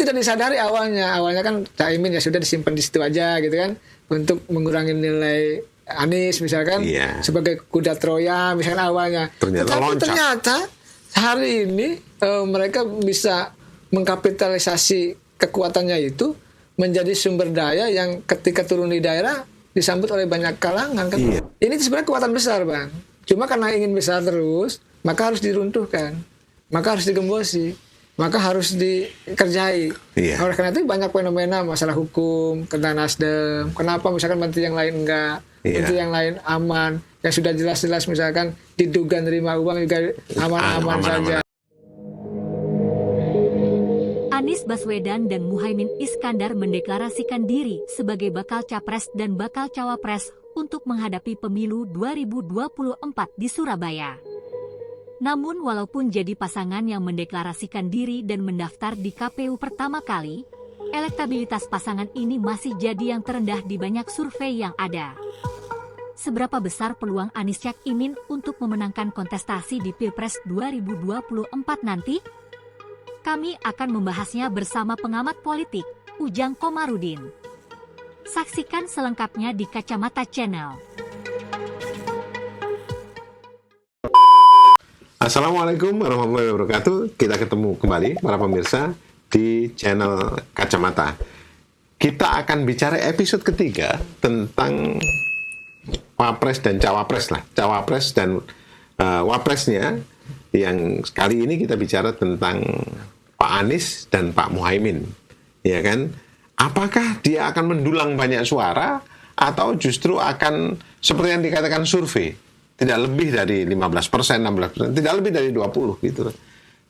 tidak disadari awalnya. Awalnya kan Caimin ya sudah disimpan di situ aja gitu kan, untuk mengurangi nilai Anies misalkan, sebagai kuda Troya misalkan awalnya. Ternyata hari ini mereka bisa mengkapitalisasi kekuatannya itu menjadi sumber daya yang ketika turun di daerah disambut oleh banyak kalangan kan. Ini sebenarnya kekuatan besar, Bang. Cuma karena ingin besar terus, maka harus diruntuhkan, maka harus digembosi, maka harus dikerjai. Oleh karena itu banyak fenomena masalah hukum tentang Nasdem. Kenapa misalkan menteri yang lain enggak, menteri yang lain aman, yang sudah jelas-jelas misalkan diduga nerima uang juga aman-aman saja. Anies Baswedan dan Muhaimin Iskandar mendeklarasikan diri sebagai bakal capres dan bakal cawapres untuk menghadapi pemilu 2024 di Surabaya. Namun walaupun jadi pasangan yang mendeklarasikan diri dan mendaftar di KPU pertama kali, elektabilitas pasangan ini masih jadi yang terendah di banyak survei yang ada. Seberapa besar peluang Anies Caimin untuk memenangkan kontestasi di Pilpres 2024 nanti? Kami akan membahasnya bersama pengamat politik, Ujang Komarudin. Saksikan selengkapnya di Kacamata Channel. Assalamualaikum warahmatullahi wabarakatuh. Kita ketemu kembali para pemirsa di channel Kacamata. Kita akan bicara episode ketiga tentang Wapres dan Cawapres lah. Cawapres dan Wapresnya. Yang kali ini kita bicara tentang Pak Anies dan Pak Muhaimin. Ya kan? Apakah dia akan mendulang banyak suara atau justru akan seperti yang dikatakan survei, tidak lebih dari 15%, 16%, tidak lebih dari 20% gitu.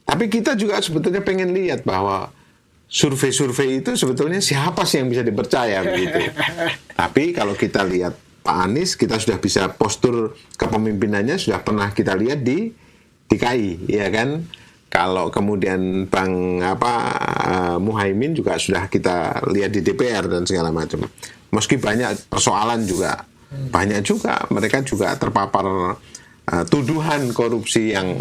Tapi kita juga sebetulnya pengen lihat bahwa survei-survei itu sebetulnya siapa sih yang bisa dipercaya begitu. Tapi kalau kita lihat Pak Anies, kita sudah bisa postur kepemimpinannya sudah pernah kita lihat di DKI, ya kan? Kalau kemudian Muhaimin juga sudah kita lihat di DPR dan segala macam. Meski banyak persoalan juga, banyak juga mereka juga terpapar tuduhan korupsi yang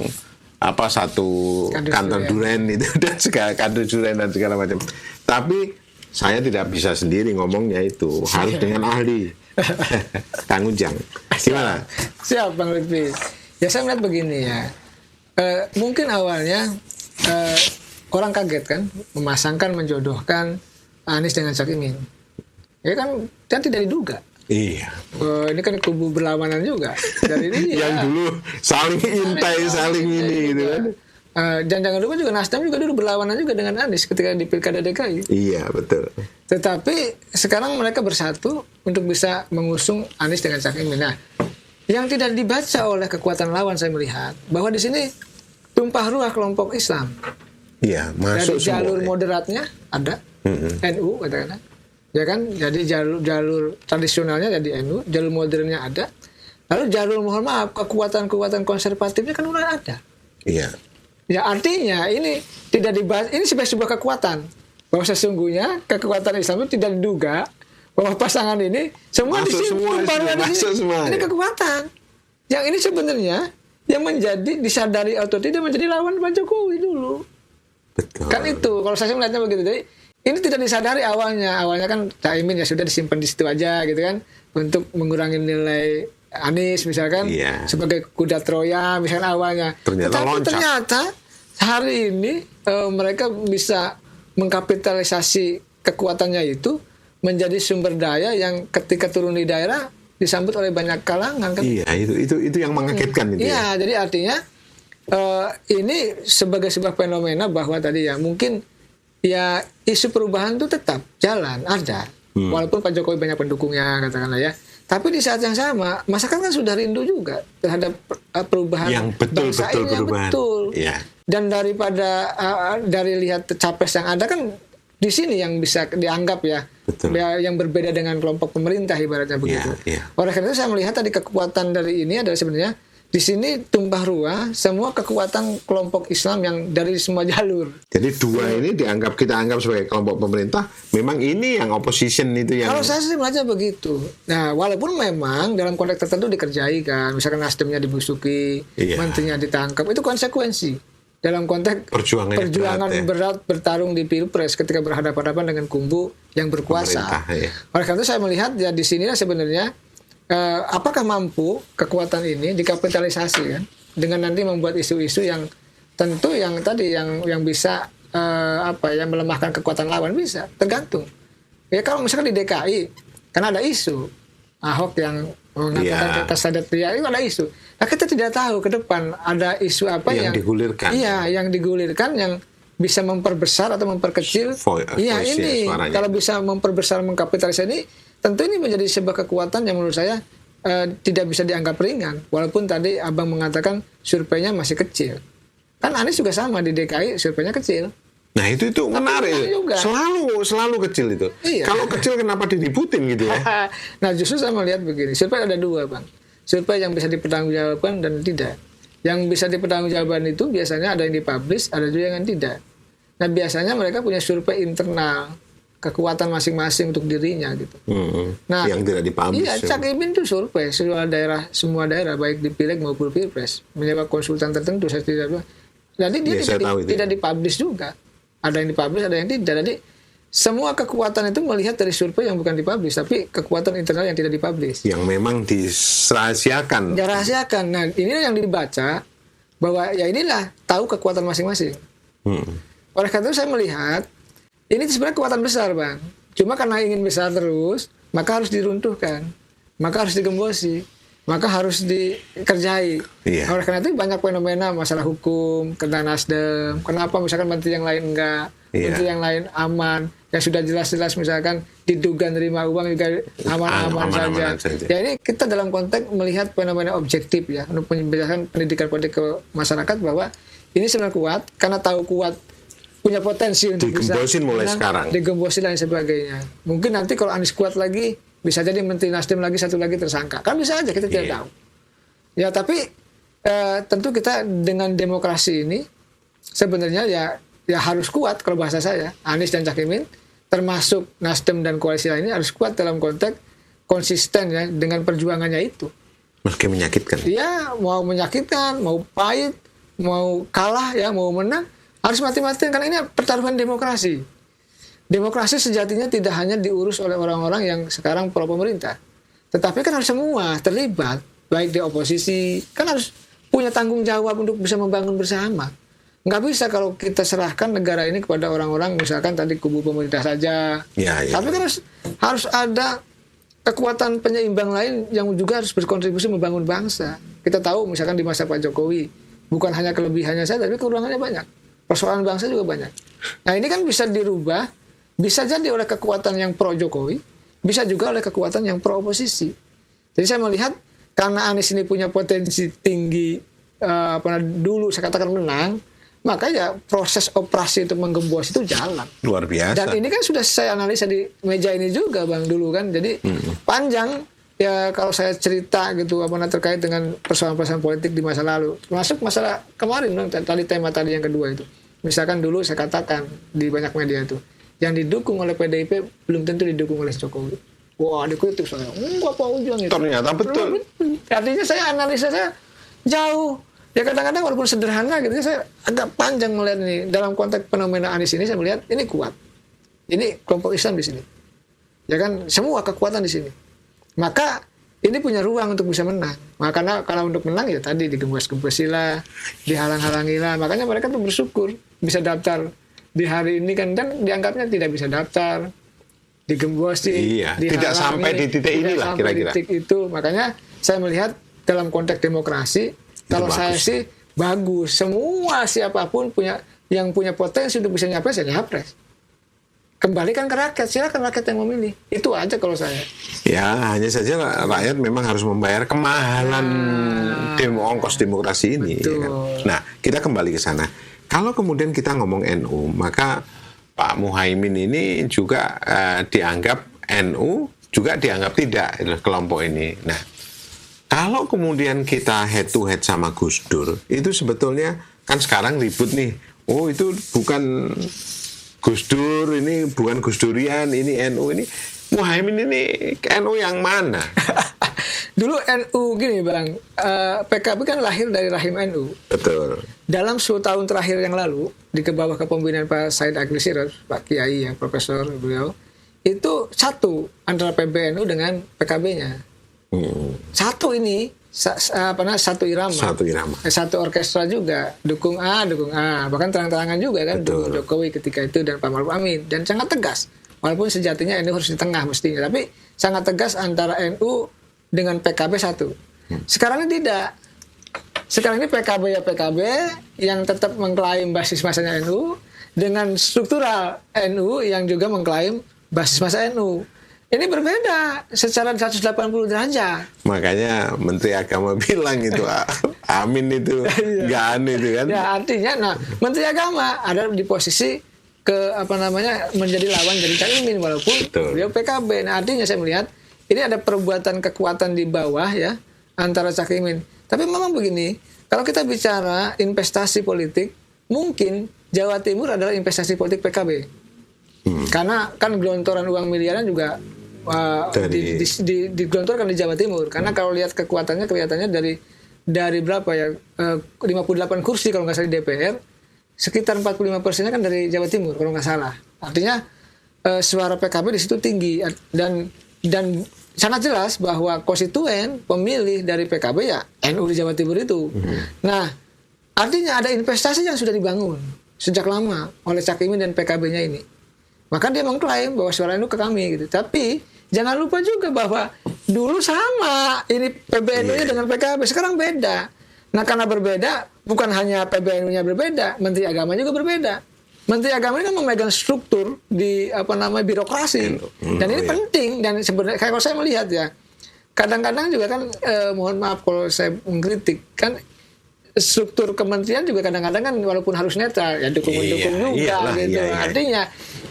satu kantor Duren itu dan segala kantor Duren dan segala macam. Tapi saya tidak bisa sendiri ngomongnya itu, harus dengan ahli. Kang Ujang, gimana? Siap Bang Lutfi. Ya saya melihat begini ya. Mungkin awalnya orang kaget kan memasangkan, menjodohkan Anies dengan Caimin. Ya kan, dan tidak diduga. Iya. Ini kan kubu berlawanan juga. Dan ini yang dulu saling intai, saling ini gitu kan. Dan jangan lupa juga Nasdem juga dulu berlawanan juga dengan Anies ketika di Pilkada DKI. Iya, betul. Tetapi sekarang mereka bersatu untuk bisa mengusung Anies dengan Caimin. Nah, yang tidak dibaca oleh kekuatan lawan saya melihat bahwa di sini tumpah ruah kelompok Islam. Iya, masuk dari jalur moderatnya ada, NU katakanlah. Ya kan? Jadi jalur tradisionalnya jadi NU, jalur modernnya ada. Lalu jalur mohon maaf kekuatan-kekuatan konservatifnya kan mulai ada. Iya. Ya artinya ini tidak dibahas, ini sebagai sebuah kekuatan bahwa sesungguhnya kekuatan Islam itu tidak diduga bahwa pasangan ini semua di sini ini kekuatan yang ini sebenarnya yang menjadi disadari atau tidak menjadi lawan Pak Jokowi dulu. Betul. Kan itu kalau saya melihatnya begitu. Jadi ini tidak disadari awalnya kan Caimin ya sudah disimpan di situ aja gitu kan untuk mengurangi nilai Anies misalkan sebagai kuda Troya misalkan awalnya. Ternyata hari ini mereka bisa mengkapitalisasi kekuatannya itu menjadi sumber daya yang ketika turun di daerah disambut oleh banyak kalangan kan. Iya, itu yang mengagetkan itu. Iya, jadi artinya ini sebagai sebuah fenomena bahwa tadi ya mungkin ya isu perubahan itu tetap jalan ada. Walaupun Pak Jokowi banyak pendukungnya katakanlah ya. Tapi di saat yang sama, masyarakat kan sudah rindu juga terhadap perubahan yang betul perubahan. Ya. Dan daripada dari lihat capres yang ada kan di sini yang bisa dianggap ya yang berbeda dengan kelompok pemerintah ibaratnya begitu. Oleh karena itu saya melihat tadi kekuatan dari ini adalah sebenarnya di sini tumpah ruah semua kekuatan kelompok Islam yang dari semua jalur. Jadi dua ini kita anggap sebagai kelompok pemerintah, memang ini yang opposition itu yang. Kalau saya sih melihatnya begitu. Nah, walaupun memang dalam konteks tertentu dikerjai kan, misalkan Nasdemnya dibusuki, menterinya ditangkap, itu konsekuensi. dalam konteks perjuangan berat bertarung di Pilpres ketika berhadapan-hadapan dengan kubu yang berkuasa. Ya. Oleh karena itu saya melihat ya di sinilah sebenarnya apakah mampu kekuatan ini dikapitalisasi kan dengan nanti membuat isu-isu yang tentu yang tadi yang bisa melemahkan kekuatan lawan, bisa tergantung. Ya kalau misalkan di DKI karena ada isu Ahok yang mengatakan kesadat pria itu ada isu. Nah kita tidak tahu ke depan ada isu apa yang digulirkan. Iya, yang digulirkan yang bisa memperbesar atau memperkecil. Iya ini suaranya. Kalau bisa memperbesar, mengkapitalisasi ini, tentu ini menjadi sebuah kekuatan yang menurut saya tidak bisa dianggap ringan. Walaupun tadi Abang mengatakan surveinya masih kecil. Kan Anies juga sama di DKI surveinya kecil. Nah itu menarik. Selalu kecil itu. Iya. Kalau kecil kenapa diributin gitu ya? Nah justru saya melihat begini, survei ada dua Bang. Survei yang bisa dipertanggungjawabkan dan tidak. Yang bisa dipertanggungjawabkan itu biasanya ada yang dipublish, ada juga yang tidak. Nah biasanya mereka punya survei internal, kekuatan masing-masing untuk dirinya gitu. Nah yang tidak dipublish. Iya, Cak Imin itu survei semua daerah baik di Pileg maupun Pilpres, menyewa konsultan tertentu saya tidak. Jadi dia tidak dipublish juga. Ada yang dipublish, ada yang tidak. Jadi semua kekuatan itu melihat dari survei yang bukan dipublish, tapi kekuatan internal yang tidak dipublish. Yang memang dirahasiakan. Dirahasiakan. Nah, inilah yang dibaca bahwa ya inilah tahu kekuatan masing-masing. Oleh karena itu saya melihat ini sebenarnya kekuatan besar, Bang. Cuma karena ingin besar terus, maka harus diruntuhkan, maka harus digembosi, maka harus dikerjai. Iya. Oleh karena itu banyak fenomena masalah hukum, tentang Nasdem. Kenapa misalkan menteri yang lain enggak, menteri yang lain aman, yang sudah jelas-jelas misalkan diduga nerima uang juga aman-aman saja. Ya ini kita dalam konteks melihat fenomena objektif ya, untuk penjelasan pendidikan politik ke masyarakat bahwa ini sebenarnya kuat, karena tahu kuat punya potensi untuk digembosin mulai sekarang. Digembosin dan sebagainya. Mungkin nanti kalau Anies kuat lagi, bisa jadi menteri Nasdem lagi, satu lagi tersangka. Kan bisa aja, kita tidak tahu. Ya tapi tentu kita dengan demokrasi ini sebenarnya ya harus kuat kalau bahasa saya. Anies dan Cak Imin termasuk Nasdem dan koalisi lainnya harus kuat dalam konteks konsisten ya dengan perjuangannya itu. Meski menyakitkan. Ya mau menyakitkan, mau pahit, mau kalah ya, mau menang, harus mati-matian karena ini pertaruhan demokrasi. Demokrasi sejatinya tidak hanya diurus oleh orang-orang yang sekarang pro pemerintah, tetapi kan harus semua terlibat, baik di oposisi, kan harus punya tanggung jawab untuk bisa membangun bersama. Nggak bisa kalau kita serahkan negara ini kepada orang-orang, misalkan tadi kubu pemerintah saja. Tapi kan harus ada kekuatan penyeimbang lain yang juga harus berkontribusi membangun bangsa. Kita tahu misalkan di masa Pak Jokowi, bukan hanya kelebihannya saja, tapi kekurangannya banyak. Persoalan bangsa juga banyak. Nah ini kan bisa dirubah, bisa jadi oleh kekuatan yang pro Jokowi, bisa juga oleh kekuatan yang pro oposisi. Jadi saya melihat karena Anies ini punya potensi tinggi, dulu saya katakan menang, maka ya proses operasi untuk menggembos itu jalan. Luar biasa. Dan ini kan sudah saya analisa di meja ini juga Bang dulu kan. Jadi panjang ya kalau saya cerita gitu terkait dengan persoalan-persoalan politik di masa lalu. Masuk masalah kemarin tadi tema tadi yang kedua itu. Misalkan dulu saya katakan di banyak media itu, yang didukung oleh PDIP belum tentu didukung oleh Jokowi. Wah, dikritik saya. Enggak Pak Ujang itu. Ternyata betul. Artinya saya analisa saya jauh. Ya kadang-kadang walaupun sederhana gitu, saya agak panjang melihat ini. Dalam konteks fenomena Anies ini saya melihat ini kuat. Ini kelompok Islam di sini. Ya kan semua kekuatan di sini. Maka ini punya ruang untuk bisa menang. Makanya kalau untuk menang ya tadi digembos-gembosilah, dihalang-halangilah. Makanya mereka tuh bersyukur bisa daftar di hari ini kan, dan dianggapnya tidak bisa daftar, digembosi, tidak sampai di titik inilah kira-kira. Titik itu. Makanya saya melihat dalam konteks demokrasi, kalau saya sih bagus. Semua siapapun yang punya potensi untuk bisa nyapres, ya nyapres. Kembalikan ke rakyat, silakan rakyat yang memilih. Itu aja kalau saya. Ya, hanya saja rakyat memang harus membayar kemahalan ongkos demokrasi ini. Ya kan? Nah, kita kembali ke sana. Kalau kemudian kita ngomong NU, maka Pak Muhaimin ini juga dianggap NU, juga dianggap tidak kelompok ini. Nah, kalau kemudian kita head to head sama Gus Dur, itu sebetulnya kan sekarang ribut nih. Oh, itu bukan Gus Dur, ini bukan Gus Durian, ini NU, ini Muhaimin ini NU yang mana? Dulu NU gini Bang, PKB kan lahir dari rahim NU. Betul. Dalam 10 tahun terakhir yang lalu, di bawah kepemimpinan Pak Said Agil Siraj, Pak Kiai, Profesor beliau, itu satu antara PBNU dengan PKB-nya. Satu ini, satu irama. Satu orkestra juga, dukung A, bahkan terang-terangan juga kan, dukung Jokowi ketika itu dan Pak Maruf Amin, dan sangat tegas. Walaupun sejatinya NU harus di tengah mestinya, tapi sangat tegas antara NU dengan PKB satu. Sekarang ini tidak. Sekarang ini PKB ya PKB yang tetap mengklaim basis masanya NU dengan struktural NU yang juga mengklaim basis masa NU. Ini berbeda secara 180 derajat. Makanya Menteri Agama bilang itu Amin itu nggak aneh itu kan. Ya artinya, Menteri Agama ada di posisi menjadi lawan dari Cak Imin walaupun beliau PKB. Nah artinya saya melihat ini ada perbuatan kekuatan di bawah ya antara Cak Imin. Tapi memang begini, kalau kita bicara investasi politik, mungkin Jawa Timur adalah investasi politik PKB. Karena kan gelontoran uang miliaran juga digelontorkan di Jawa Timur. Karena kalau lihat kekuatannya kelihatannya dari berapa ya, 58 kursi kalau nggak salah di DPR, sekitar 45%-nya kan dari Jawa Timur kalau nggak salah. Artinya suara PKB di situ tinggi dan sangat jelas bahwa konstituen pemilih dari PKB ya NU di Jawa Timur itu. Nah, artinya ada investasi yang sudah dibangun sejak lama oleh Cak Imin dan PKB-nya ini. Maka dia mengklaim bahwa suara NU ke kami gitu. Tapi jangan lupa juga bahwa dulu sama ini PBNU-nya dengan PKB, sekarang beda. Nah, karena berbeda, bukan hanya PBNU-nya berbeda, Menteri Agama juga berbeda. Menteri Agama ini kan memegang struktur di birokrasi, dan ini penting. Dan sebenarnya kalau saya melihat ya, kadang-kadang juga kan mohon maaf kalau saya mengkritik kan struktur kementerian juga kadang-kadang kan walaupun harus netral ya dukung-mendukung juga gitu. Artinya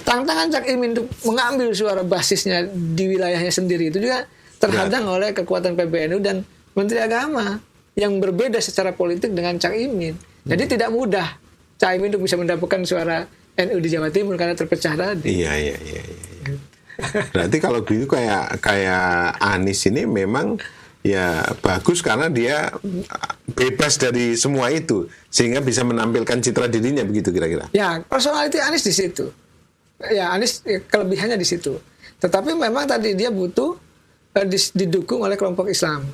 tantangan Cak Imin untuk mengambil suara basisnya di wilayahnya sendiri itu juga terhadang oleh kekuatan PBNU dan Menteri Agama yang berbeda secara politik dengan Cak Imin. Jadi tidak mudah Cak Imin untuk bisa mendapatkan suara NU di Jawa Timur karena terpecah tadi. Iya. Berarti kalau begitu kayak Anies ini memang ya bagus karena dia bebas dari semua itu sehingga bisa menampilkan citra dirinya begitu kira-kira. Ya, personality Anies di situ. Ya, Anies kelebihannya di situ. Tetapi memang tadi dia butuh didukung oleh kelompok Islam.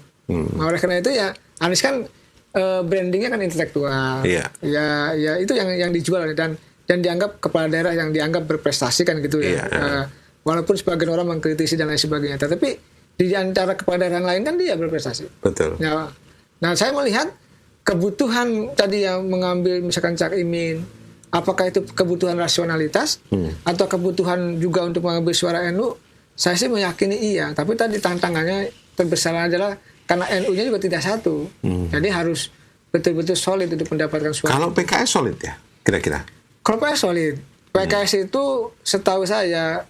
Oleh karena itu ya Anies kan brandingnya kan intelektual, ya itu yang dijual dan dianggap kepala daerah yang dianggap berprestasi kan gitu ya. Walaupun sebagian orang mengkritisi dan lain sebagainya, tapi di antara kepala daerah yang lain kan dia berprestasi. Betul. Ya, nah saya melihat kebutuhan tadi yang mengambil misalkan Cak Imin, apakah itu kebutuhan rasionalitas atau kebutuhan juga untuk mengambil suara NU? Saya sih meyakini iya, tapi tadi tantangannya terbesar adalah karena NU-nya juga tidak satu. Jadi harus betul-betul solid untuk mendapatkan suara. Kalau PKS solid ya, kira-kira? Kalau PKS solid. PKS itu setahu saya,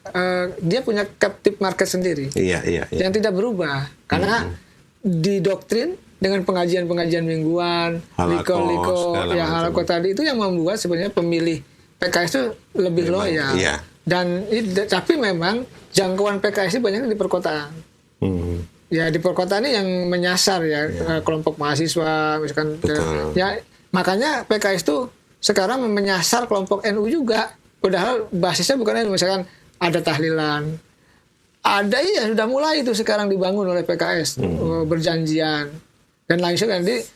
dia punya captive market sendiri. Iya. Yang tidak berubah. Karena didoktrin dengan pengajian-pengajian mingguan, liko yang halako tadi, itu yang membuat sebenarnya pemilih PKS itu lebih loyal. Iya. Dan tapi memang jangkauan PKS itu banyak di perkotaan. Ya di perkotaan ini yang menyasar ya kelompok mahasiswa misalkan ya makanya PKS itu sekarang menyasar kelompok NU juga padahal basisnya bukan NU, misalkan ada tahlilan ada sudah mulai itu sekarang dibangun oleh PKS berjanjian dan lain sebagainya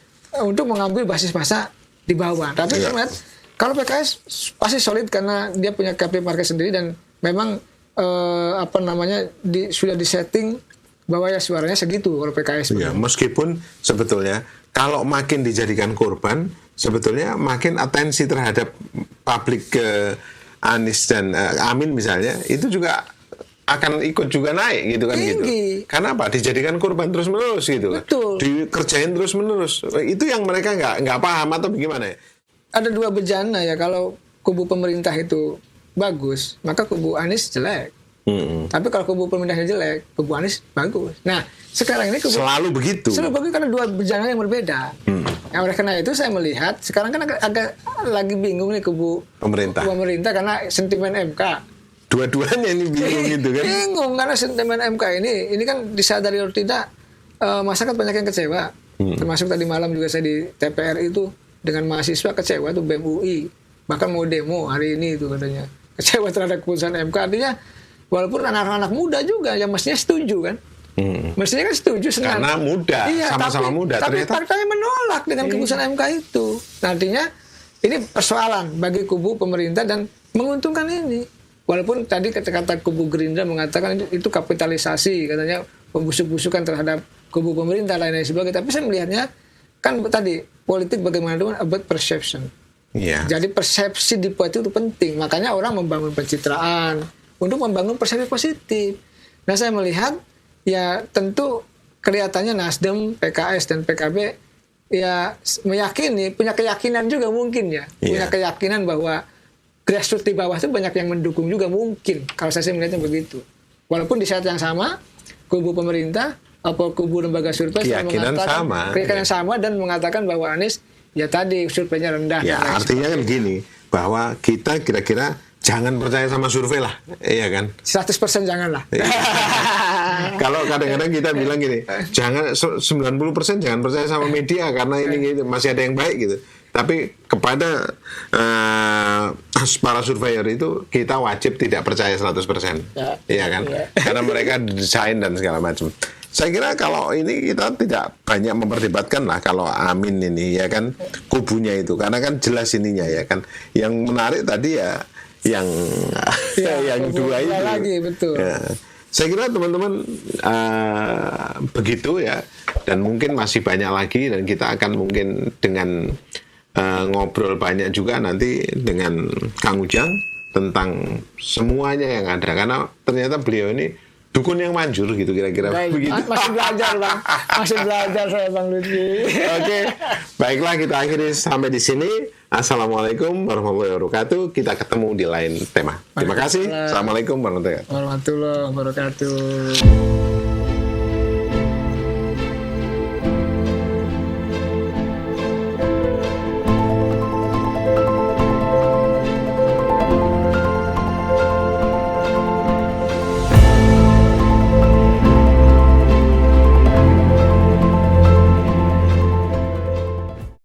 untuk mengambil basis massa di bawah. Tapi lihat kalau PKS pasti solid karena dia punya captive market sendiri dan memang sudah disetting bahwa ya suaranya segitu kalau PKS. Ya, meskipun sebetulnya kalau makin dijadikan korban, sebetulnya makin atensi terhadap publik ke Anies dan Amin misalnya, itu juga akan ikut juga naik gitu kan. Tinggi. Gitu. Karena apa? Dijadikan korban terus-menerus gitu kan. Dikerjain terus-menerus. Itu yang mereka nggak paham atau bagaimana ya? Ada dua bejana ya, kalau kubu pemerintah itu bagus, maka kubu Anies jelek. Tapi kalau kubu pemerintahnya jelek, kubu Anies bagus. Nah, sekarang ini selalu begitu karena dua bejana yang berbeda. Nah, oleh karena itu saya melihat sekarang kan agak lagi bingung nih kubu pemerintah karena sentimen MK. Dua-duanya ini bingung gitu kan? Bingung karena sentimen MK ini kan disadari atau tidak masyarakat banyak yang kecewa. Termasuk tadi malam juga saya di TPR itu dengan mahasiswa kecewa tuh BEM UI, bahkan mau demo hari ini itu katanya kecewa terhadap keputusan MK. Artinya walaupun anak-anak muda juga yang mestinya setuju kan. Mestinya kan setuju senang. Karena muda, sama-sama muda. Tapi ternyata partainya menolak dengan keputusan MK itu. Artinya ini persoalan bagi kubu pemerintah dan menguntungkan ini. Walaupun tadi kata-kata kubu Gerindra mengatakan itu kapitalisasi, katanya pembusuk-busukan terhadap kubu pemerintah lain sebagainya. Tapi saya melihatnya kan tadi politik bagaimanapun about perception. Yeah. Jadi persepsi di politik itu penting. Makanya orang membangun pencitraan untuk membangun persepsi positif. Nah saya melihat ya tentu kelihatannya Nasdem, PKS dan PKB ya meyakini, punya keyakinan juga mungkin ya. Punya keyakinan bahwa grassroots di bawah itu banyak yang mendukung juga mungkin. Kalau saya melihatnya begitu. Walaupun di saat yang sama, kubu pemerintah, kubu lembaga survei keyakinan sama dan mengatakan bahwa Anies ya tadi surveinya rendah. Ya artinya kan gini, bahwa kita kira-kira jangan percaya sama survei lah, iya kan? 100% janganlah. Kalau kadang-kadang kita bilang gini, jangan 90% jangan percaya sama media karena ini gitu, masih ada yang baik gitu. Tapi kepada para surveyor itu kita wajib tidak percaya 100%, iya kan? Karena mereka desain dan segala macam. Saya kira kalau ini kita tidak banyak memperdebatkan lah kalau Amin ini ya kan kubunya itu, karena kan jelas ininya ya kan. Yang menarik tadi ya yang dua itu lagi, betul. Ya. Saya kira teman-teman begitu ya, dan mungkin masih banyak lagi dan kita akan mungkin dengan ngobrol banyak juga nanti dengan Kang Ujang tentang semuanya yang ada, karena ternyata beliau ini dukun yang manjur gitu kira-kira begitu. Masih belajar Bang, masih belajar saya Bang Lutfi. Oke, baiklah kita akhiri sampai di sini. Assalamualaikum warahmatullahi wabarakatuh. Kita ketemu di lain tema. Terima kasih. Assalamualaikum warahmatullahi wabarakatuh.